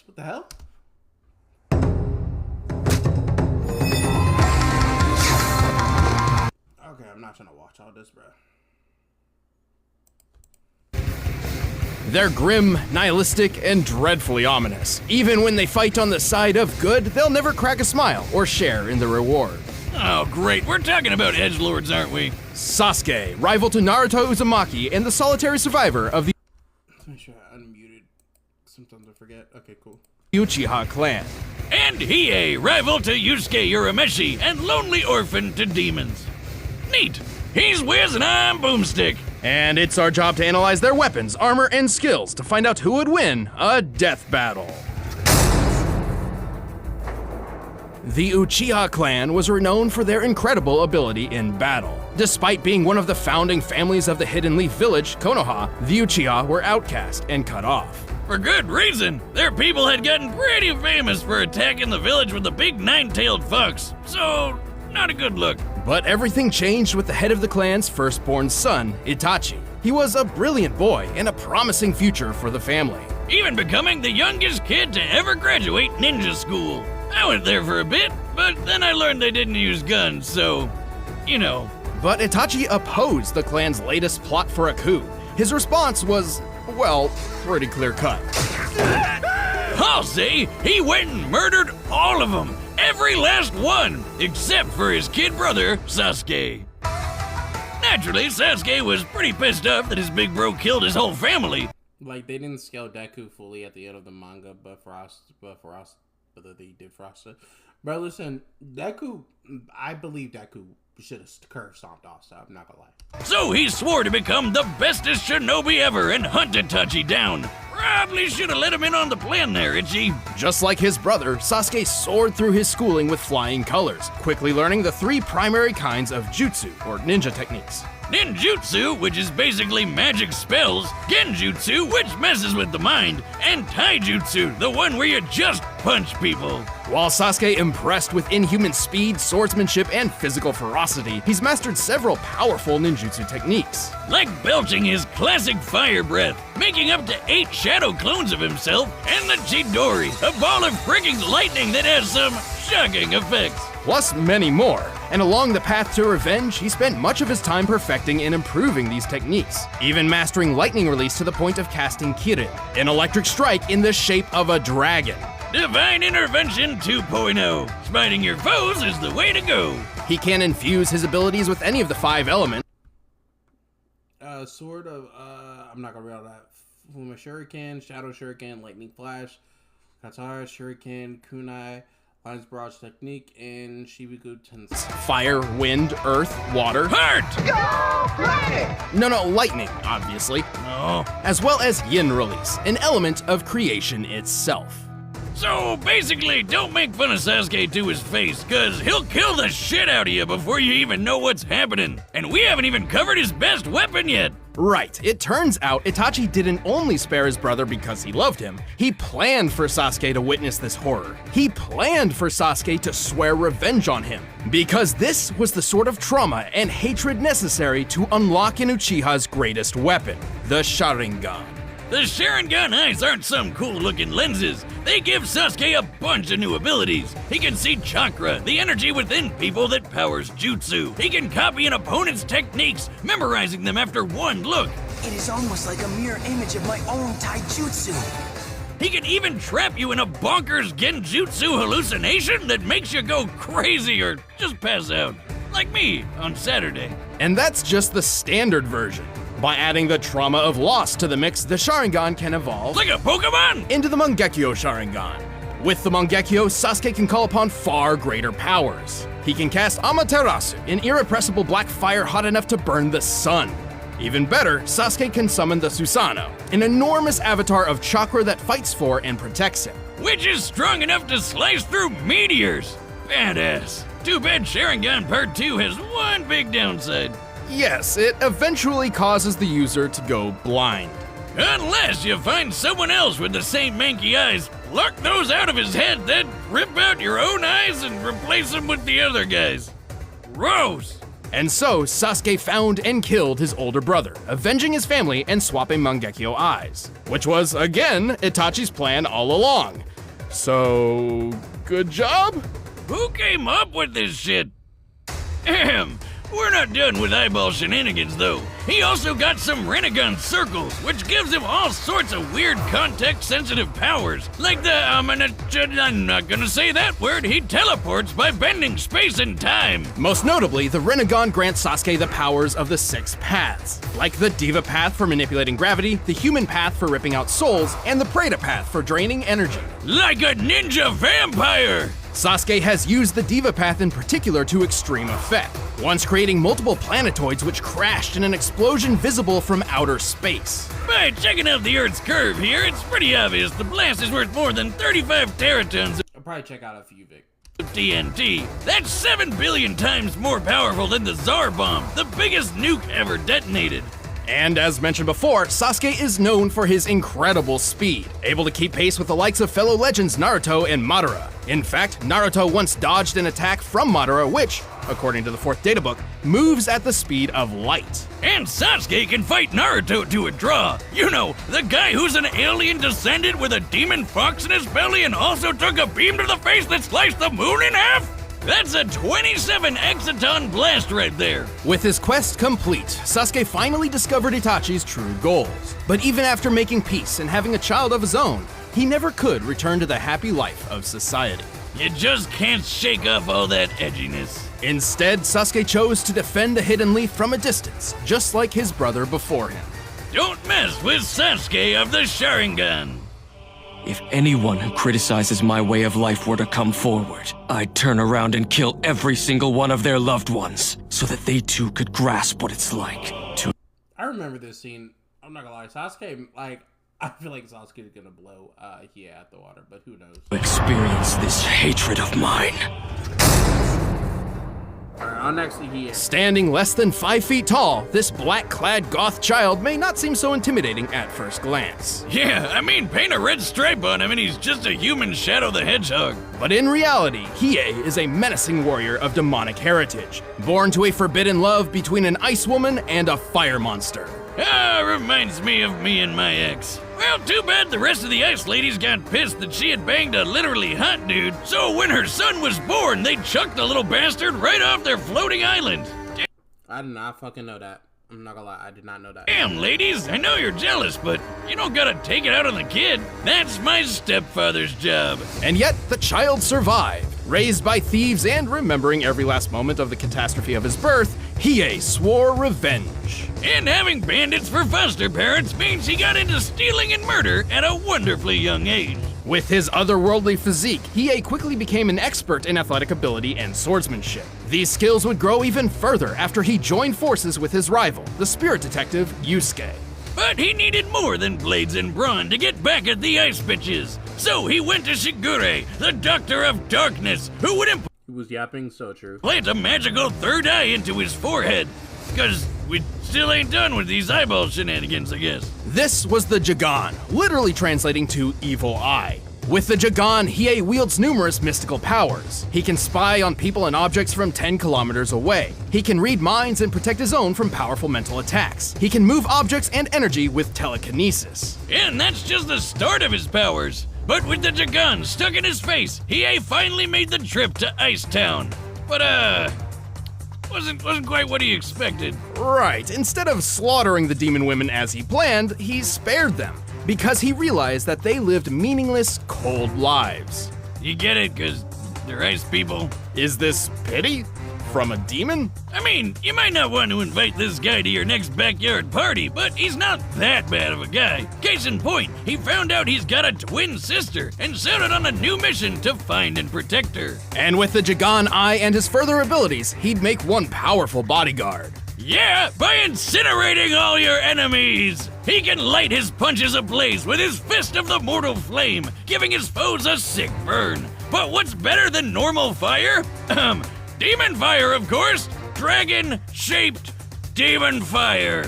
What the hell? Okay, I'm not trying to watch all this, bro. They're grim, nihilistic, and dreadfully ominous. Even when they fight on the side of good, they'll never crack a smile or share in the reward. Oh, great. We're talking about edgelords, aren't we? Sasuke, rival to Naruto Uzumaki and the solitary survivor of the Let's make sure I unmuted. Sometimes I forget. Okay, cool. Uchiha clan. And Hiei, rival to Yusuke Urameshi and lonely orphan to demons. Neat. He's Wiz and I'm Boomstick. And it's our job to analyze their weapons, armor, and skills to find out who would win a death battle. The Uchiha clan was renowned for their incredible ability in battle. Despite being one of the founding families of the Hidden Leaf village, Konoha, the Uchiha were outcast and cut off. For good reason. Their people had gotten pretty famous for attacking the village with a big nine-tailed fox, so not a good look. But everything changed with the head of the clan's firstborn son, Itachi. He was a brilliant boy and a promising future for the family. Even becoming the youngest kid to ever graduate ninja school. I went there for a bit, but then I learned they didn't use guns, so, you know. But Itachi opposed the clan's latest plot for a coup. His response was, well, pretty clear-cut. I'll say he went and murdered all of them. Every last one, except for his kid brother, Sasuke. Naturally, Sasuke was pretty pissed off that his big bro killed his whole family. Like, they didn't scale Deku fully at the end of the manga, but they did Frost. Bro, listen, Deku, I believe Deku should have curve stomped off, so I'm not gonna lie. So he swore to become the bestest shinobi ever and hunt Itachi down. Probably should have let him in on the plan there, Itchy. Just like his brother, Sasuke soared through his schooling with flying colors, quickly learning the three primary kinds of jutsu, or ninja techniques. Ninjutsu, which is basically magic spells, Genjutsu, which messes with the mind, and Taijutsu, the one where you just punch people. While Sasuke impressed with inhuman speed, swordsmanship, and physical ferocity, he's mastered several powerful ninjutsu techniques. Like belching his classic fire breath, making up to 8 shadow clones of himself, and the Chidori, a ball of freaking lightning that has some shocking effects. Plus many more. And along the path to revenge, he spent much of his time perfecting and improving these techniques, even mastering lightning release to the point of casting Kirin, an electric strike in the shape of a dragon. Divine Intervention 2.0. Smiting your foes is the way to go. He can infuse his abilities with any of the 5 elements. Sword of, I'm not gonna read all that. Fuma Shuriken, Shadow Shuriken, Lightning Flash, Katara Shuriken, Kunai, Lion's Barrage Technique, and Shibiku Tensei. Fire, wind, earth, water. Heart! No, lightning, obviously. Oh. As well as yin release, an element of creation itself. So basically, don't make fun of Sasuke to his face, cause he'll kill the shit out of you before you even know what's happening. And we haven't even covered his best weapon yet. Right, it turns out Itachi didn't only spare his brother because he loved him. He planned for Sasuke to witness this horror. He planned for Sasuke to swear revenge on him. Because this was the sort of trauma and hatred necessary to unlock an Uchiha's greatest weapon, the Sharingan. The Sharingan eyes aren't some cool-looking lenses. They give Sasuke a bunch of new abilities. He can see chakra, the energy within people that powers jutsu. He can copy an opponent's techniques, memorizing them after one look. It is almost like a mirror image of my own taijutsu. He can even trap you in a bonkers genjutsu hallucination that makes you go crazy or just pass out. Like me on Saturday. And that's just the standard version. By adding the trauma of loss to the mix, the Sharingan can evolve like a Pokemon into the Mangekyo Sharingan. With the Mangekyo, Sasuke can call upon far greater powers. He can cast Amaterasu, an irrepressible black fire hot enough to burn the sun. Even better, Sasuke can summon the Susanoo, an enormous avatar of chakra that fights for and protects him. Which is strong enough to slice through meteors. Badass. Too bad Sharingan Part 2 has one big downside. Yes, it eventually causes the user to go blind. Unless you find someone else with the same manky eyes, pluck those out of his head, then rip out your own eyes and replace them with the other guys. Gross! And so, Sasuke found and killed his older brother, avenging his family and swapping Mangekyo eyes. Which was, again, Itachi's plan all along. So, good job? Who came up with this shit? Ahem. We're not done with eyeball shenanigans, though. He also got some Renegon circles, which gives him all sorts of weird context-sensitive powers. Like the, I'm not gonna say that word, he teleports by bending space and time. Most notably, the Renegon grants Sasuke the powers of the 6 paths, like the Diva path for manipulating gravity, the Human path for ripping out souls, and the Preta path for draining energy. Like a ninja vampire! Sasuke has used the Diva path in particular to extreme effect, once creating multiple planetoids which crashed in an explosion visible from outer space. By checking out the Earth's curve here, it's pretty obvious the blast is worth more than 35 teratons I'll probably check out a few, Vic. of TNT. That's 7 billion times more powerful than the Tsar Bomb, the biggest nuke ever detonated. And as mentioned before, Sasuke is known for his incredible speed, able to keep pace with the likes of fellow legends Naruto and Madara. In fact, Naruto once dodged an attack from Madara which, according to the 4th databook, moves at the speed of light. And Sasuke can fight Naruto to a draw. You know, the guy who's an alien descendant with a demon fox in his belly and also took a beam to the face that sliced the moon in half? That's a 27 exaton blast right there. With his quest complete, Sasuke finally discovered Itachi's true goals. But even after making peace and having a child of his own, he never could return to the happy life of society. You just can't shake off all that edginess. Instead, Sasuke chose to defend the Hidden Leaf from a distance, just like his brother before him. Don't mess with Sasuke of the Sharingan. If anyone who criticizes my way of life were to come forward, I'd turn around and kill every single one of their loved ones, so that they too could grasp what it's like to I remember this scene. I'm not gonna lie, Sasuke, like, I feel like Sasuke is gonna blow Hiei out the water, but who knows? experience this hatred of mine. Alright, on next to Hiei. Standing less than 5 feet tall, this black-clad goth child may not seem so intimidating at first glance. Yeah, I mean, paint a red stripe on him and he's just a human Shadow the Hedgehog. But in reality, Hiei is a menacing warrior of demonic heritage, born to a forbidden love between an ice woman and a fire monster. Ah, reminds me of me and my ex. Well, too bad the rest of the ice ladies got pissed that she had banged a literally hot dude, so when her son was born, they chucked the little bastard right off their floating island. I did not fucking know that. I'm not gonna lie, I did not know that. Damn, ladies, I know you're jealous, but you don't gotta take it out on the kid. That's my stepfather's job. And yet, the child survived. Raised by thieves and remembering every last moment of the catastrophe of his birth, Hiei swore revenge. And having bandits for foster parents means he got into stealing and murder at a wonderfully young age. With his otherworldly physique, Hiei quickly became an expert in athletic ability and swordsmanship. These skills would grow even further after he joined forces with his rival, the spirit detective Yusuke. But he needed more than blades and brawn to get back at the ice bitches. So he went to Shigure, the Doctor of Darkness, who would He was yapping, so true. plant a magical third eye into his forehead. Cause we still ain't done with these eyeball shenanigans, I guess. This was the Jagan, literally translating to evil eye. With the Jagan, Hiei wields numerous mystical powers. He can spy on people and objects from 10 kilometers away. He can read minds and protect his own from powerful mental attacks. He can move objects and energy with telekinesis. And that's just the start of his powers. But with the Jagan stuck in his face, Hiei finally made the trip to Ice Town. But wasn't quite what he expected. Right, instead of slaughtering the demon women as he planned, he spared them, because he realized that they lived meaningless, cold lives. You get it, cause they're ice people? Is this pity? From a demon? I mean, you might not want to invite this guy to your next backyard party, but he's not that bad of a guy. Case in point, he found out he's got a twin sister and set out on a new mission to find and protect her. And with the Jagan Eye and his further abilities, he'd make one powerful bodyguard. Yeah, by incinerating all your enemies! He can light his punches ablaze with his fist of the mortal flame, giving his foes a sick burn. But what's better than normal fire? Demon fire, of course! Dragon-shaped demon fire!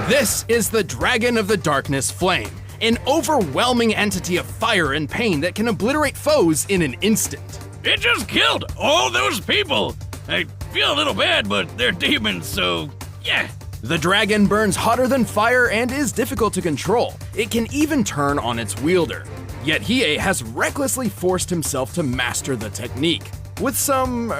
This is the Dragon of the Darkness Flame, an overwhelming entity of fire and pain that can obliterate foes in an instant. It just killed all those people! I feel a little bad, but they're demons, so yeah, The dragon burns hotter than fire and is difficult to control. It can even turn on its wielder. Yet Hiei has recklessly forced himself to master the technique, with some,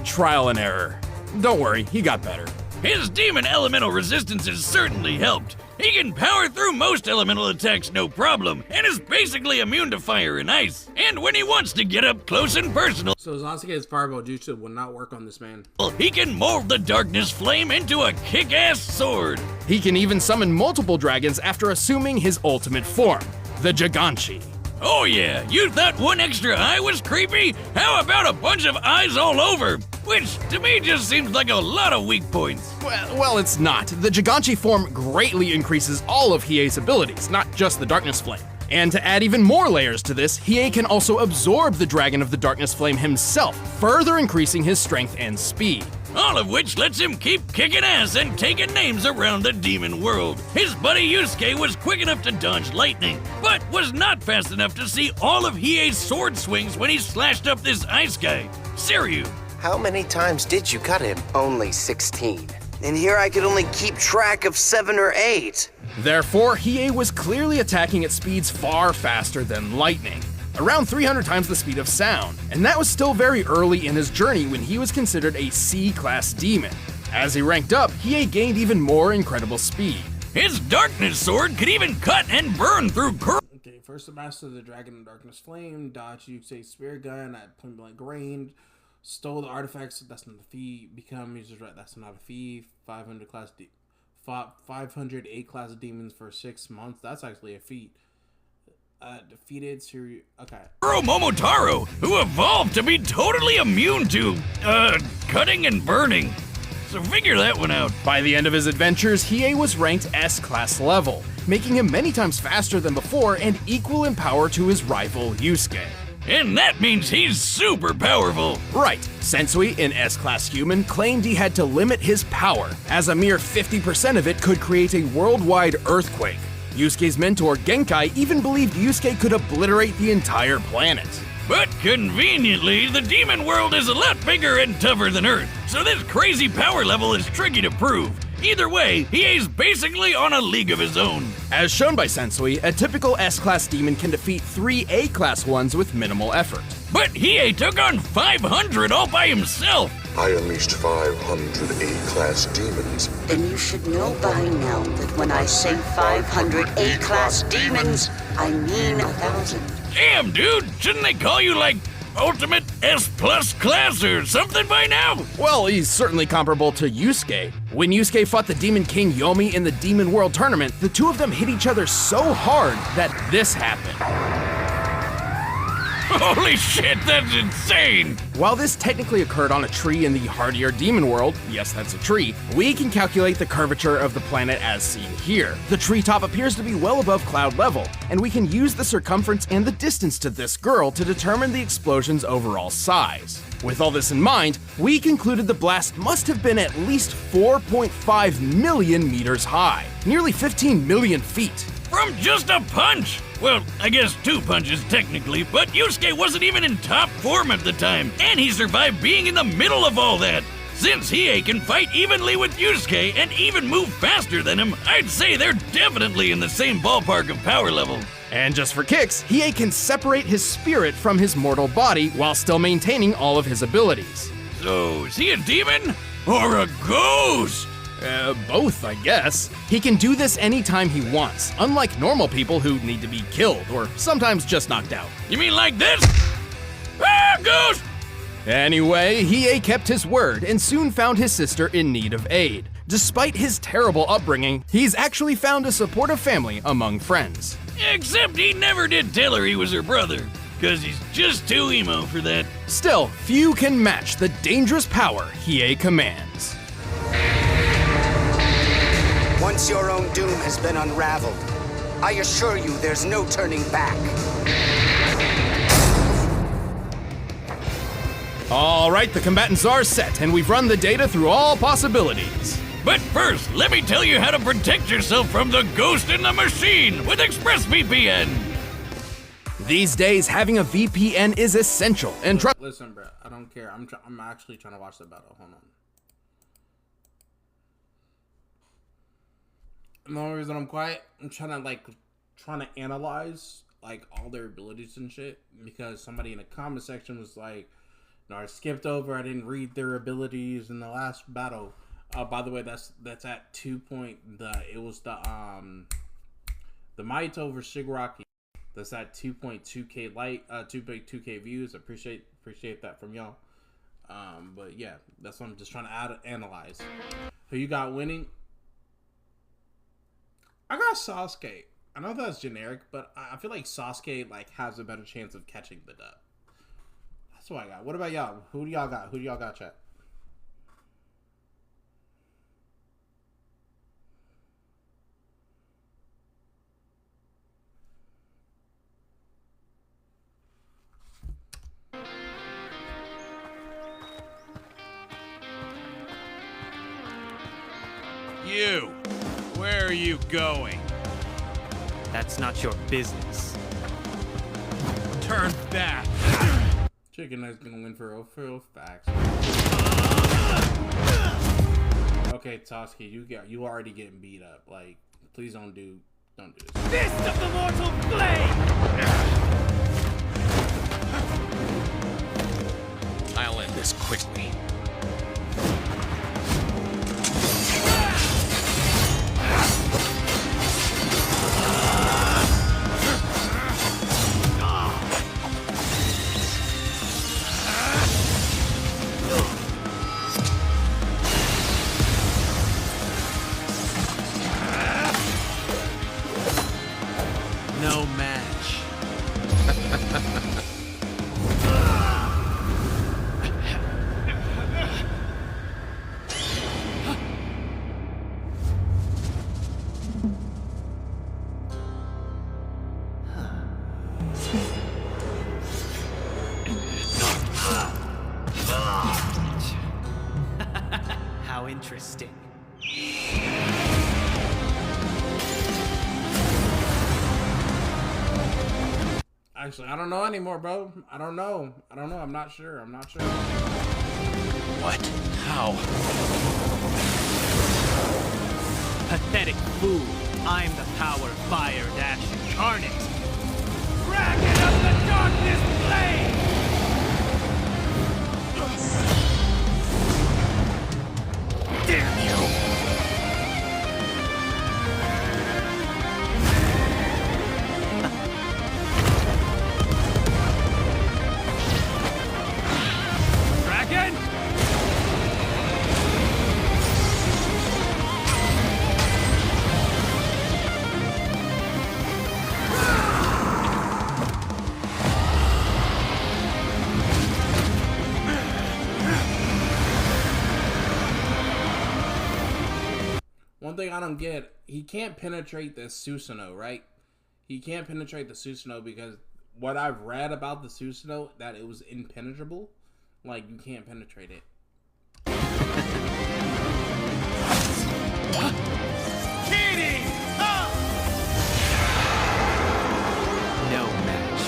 trial and error. Don't worry, he got better. His demon elemental resistance has certainly helped. He can power through most elemental attacks no problem, and is basically immune to fire and ice. And when he wants to get up close and personal, So Sasuke's fireball jutsu will not work on this man. he can mold the darkness flame into a kick-ass sword. He can even summon multiple dragons after assuming his ultimate form, the Giganchi. Oh yeah, you thought one extra eye was creepy? How about a bunch of eyes all over? Which, to me, just seems like a lot of weak points. Well, it's not. The Giganchi form greatly increases all of Hiei's abilities, not just the Darkness Flame. And to add even more layers to this, Hiei can also absorb the Dragon of the Darkness Flame himself, further increasing his strength and speed. All of which lets him keep kicking ass and taking names around the demon world. His buddy Yusuke was quick enough to dodge lightning, but was not fast enough to see all of Hiei's sword swings when he slashed up this ice guy, Siryu. How many times did you cut him? Only 16. And here I could only keep track of 7 or 8. Therefore, Hiei was clearly attacking at speeds far faster than lightning, around 300 times the speed of sound, and that was still very early in his journey when he was considered a C-class demon. As he ranked up, Hiei gained even more incredible speed. His darkness sword could even cut and burn through Okay, first to master the Dragon of Darkness Flame, dodge Yusuke's spear gun at point blank range, stole the artifacts, that's not a feat, become user's right, that's not a feat, 500 class 508 class demons for 6 months, that's actually a feat. Defeated Siri. Okay. Momotaro, who evolved to be totally immune to, cutting and burning. So figure that one out. By the end of his adventures, Hiei was ranked S-class level, making him many times faster than before and equal in power to his rival Yusuke. And that means he's super powerful. Right, Sensui, an S-class human, claimed he had to limit his power, as a mere 50% of it could create a worldwide earthquake. Yusuke's mentor, Genkai, even believed Yusuke could obliterate the entire planet. But conveniently, the demon world is a lot bigger and tougher than Earth, so this crazy power level is tricky to prove. Either way, Hiei's basically on a league of his own. As shown by Sensui, a typical S-class demon can defeat 3 A-class ones with minimal effort. But Hiei took on 500 all by himself. I unleashed 500 A-class demons. Then you should know by now that when I say 500 A-class demons, I mean 1,000. Damn, dude, shouldn't they call you like Ultimate S+ class or something by now? Well, he's certainly comparable to Yusuke. When Yusuke fought the Demon King Yomi in the Demon World Tournament, the two of them hit each other so hard that this happened. Holy shit, that's insane! While this technically occurred on a tree in the hardier demon world, yes, that's a tree, we can calculate the curvature of the planet as seen here. The treetop appears to be well above cloud level, and we can use the circumference and the distance to this girl to determine the explosion's overall size. With all this in mind, we concluded the blast must have been at least 4.5 million meters high, nearly 15 million feet. From just a punch! Well, I guess 2 punches technically, but Yusuke wasn't even in top form at the time, and he survived being in the middle of all that. Since Hiei can fight evenly with Yusuke and even move faster than him, I'd say they're definitely in the same ballpark of power level. And just for kicks, Hiei can separate his spirit from his mortal body while still maintaining all of his abilities. So, is he a demon? Or a ghost? Both, I guess. He can do this anytime he wants, unlike normal people who need to be killed or sometimes just knocked out. You mean like this? Ah, ghost! Anyway, Hiei kept his word and soon found his sister in need of aid. Despite his terrible upbringing, he's actually found a supportive family among friends. Except he never did tell her he was her brother, cause he's just too emo for that. Still, few can match the dangerous power Hiei commands. Once your own doom has been unraveled, I assure you there's no turning back. All right, the combatants are set, and we've run the data through all possibilities. But first, let me tell you how to protect yourself from the ghost in the machine with ExpressVPN. These days, having a VPN is essential, and Listen, bro, I don't care. I'm actually trying to watch the battle. Hold on. And the only reason I'm quiet, I'm trying to analyze like all their abilities and shit, because somebody in the comment section was like, "No, I skipped over. I didn't read their abilities in the last battle." By the way, that's at 2 point. It was the Maito vs Shigaraki. That's at 2.2k 2.2k views. Appreciate that from y'all. But yeah, that's what I'm just trying to analyze. Who you got winning? I got Sasuke. I know that's generic, but I feel like Sasuke like has a better chance of catching the dub. That's what I got. What about y'all? Who do y'all got? Who do y'all got, chat? You! Where are you going? That's not your business. Turn back! Chicken is gonna win for real facts. Okay, Sasuke, you already getting beat up. Like, please don't do this. Fist of the Mortal Flame! I'll end this quickly. No match. How interesting. Actually, I don't know anymore, bro. I don't know. I'm not sure. What? How? Pathetic fool. I'm the power fire dash incarnate. Dragon of the Darkness Blade! Damn you! Dragon! One thing I don't get, he can't penetrate the Susanoo, right? He can't penetrate the Susanoo because what I've read about the Susanoo, that it was impenetrable. Like, you can't penetrate it. Kitty! No match.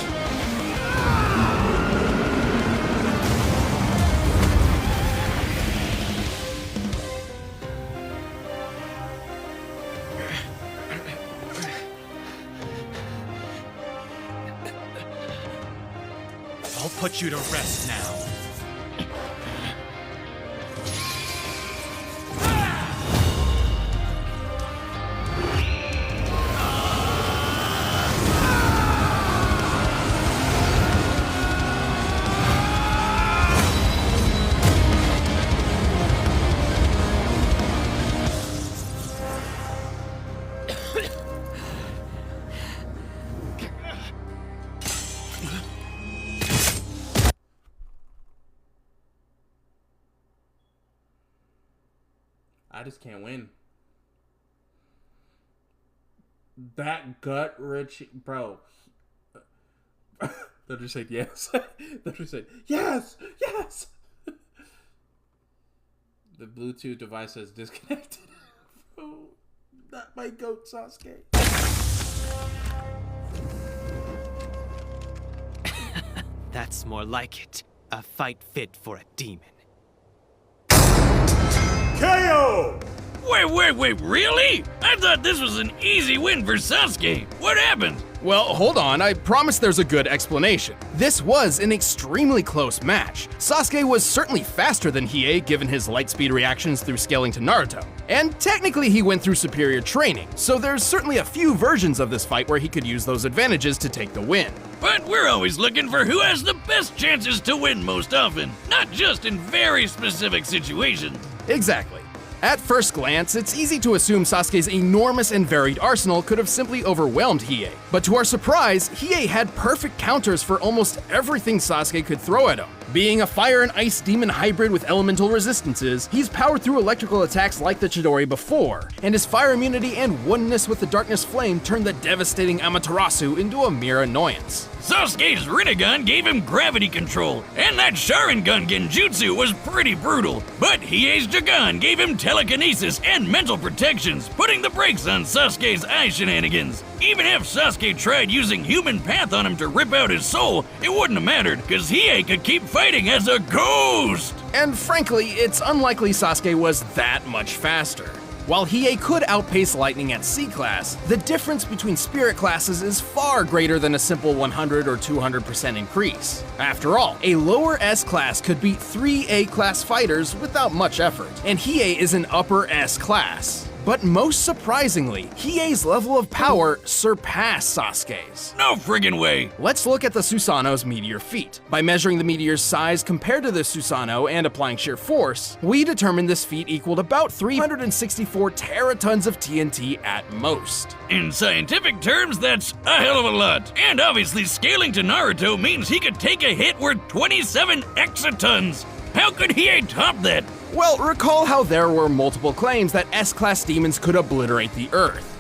I'll put you to rest now. I just can't win. That gut rich, bro. They'll just say yes. They'll just say yes, yes. The Bluetooth device is disconnected. Bro, not my goat, Sasuke. That's more like it. A fight fit for a demon. KO! Wait, really? I thought this was an easy win for Sasuke. What happened? Well, hold on, I promise there's a good explanation. This was an extremely close match. Sasuke was certainly faster than Hiei given his light speed reactions through scaling to Naruto. And technically he went through superior training, so there's certainly a few versions of this fight where he could use those advantages to take the win. But we're always looking for who has the best chances to win most often, not just in very specific situations. Exactly. At first glance, it's easy to assume Sasuke's enormous and varied arsenal could have simply overwhelmed Hiei. But to our surprise, Hiei had perfect counters for almost everything Sasuke could throw at him. Being a fire and ice demon hybrid with elemental resistances, he's powered through electrical attacks like the Chidori before, and his fire immunity and oneness with the darkness flame turned the devastating Amaterasu into a mere annoyance. Sasuke's Rinnegan gave him gravity control, and that Sharingan genjutsu was pretty brutal. But Hiei's Jagan gave him telekinesis and mental protections, putting the brakes on Sasuke's eye shenanigans. Even if Sasuke tried using human path on him to rip out his soul, it wouldn't have mattered, cause Hiei could keep fighting as a ghost! And frankly, it's unlikely Sasuke was that much faster. While Hiei could outpace Lightning at C-Class, the difference between Spirit classes is far greater than a simple 100 or 200% increase. After all, a lower S-Class could beat 3 A-Class fighters without much effort, and Hiei is an upper S-Class. But most surprisingly, Hiei's level of power surpassed Sasuke's. No friggin' way! Let's look at the Susanoo's meteor feat. By measuring the meteor's size compared to the Susanoo and applying sheer force, we determined this feat equaled about 364 teratons of TNT at most. In scientific terms, that's a hell of a lot. And obviously scaling to Naruto means he could take a hit worth 27 exatons. How could Hiei top that? Well, recall how there were multiple claims that S-Class demons could obliterate the Earth.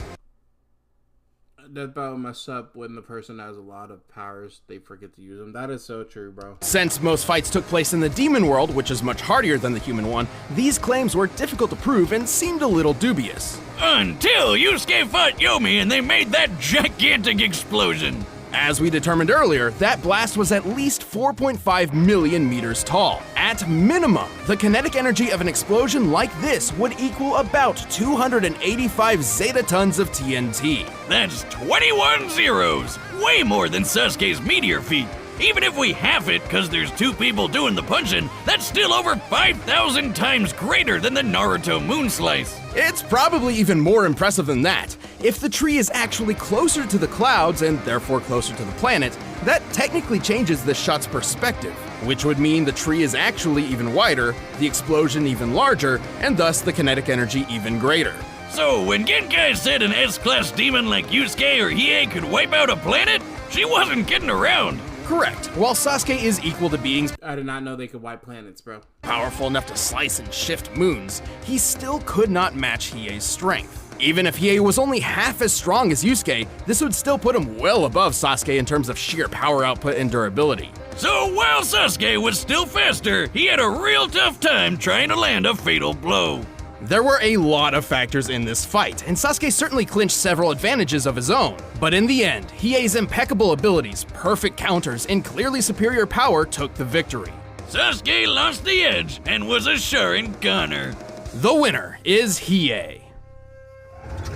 That about mess up when the person has a lot of powers, they forget to use them. That is so true, bro. Since most fights took place in the demon world, which is much hardier than the human one, these claims were difficult to prove and seemed a little dubious. Until Yusuke fought Yomi and they made that gigantic explosion. As we determined earlier, that blast was at least 4.5 million meters tall. At minimum, the kinetic energy of an explosion like this would equal about 285 zetatons of TNT. That's 21 zeros! Way more than Sasuke's meteor feat. Even if we half it, cause there's 2 people doing the punching, that's still over 5,000 times greater than the Naruto moon slice. It's probably even more impressive than that. If the tree is actually closer to the clouds, and therefore closer to the planet, that technically changes the shot's perspective, which would mean the tree is actually even wider, the explosion even larger, and thus the kinetic energy even greater. So when Genkai said an S-Class demon like Yusuke or Hiei could wipe out a planet, she wasn't kidding around. Correct. While Sasuke is equal to beings I did not know they could wipe planets, bro. powerful enough to slice and shift moons, he still could not match Hiei's strength. Even if Hiei was only half as strong as Yusuke, this would still put him well above Sasuke in terms of sheer power output and durability. So while Sasuke was still faster, he had a real tough time trying to land a fatal blow. There were a lot of factors in this fight, and Sasuke certainly clinched several advantages of his own. But in the end, Hiei's impeccable abilities, perfect counters, and clearly superior power took the victory. Sasuke lost the edge and was a Sharinganer. The winner is Hiei.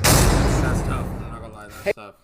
That's tough. I'm not gonna lie, that's tough.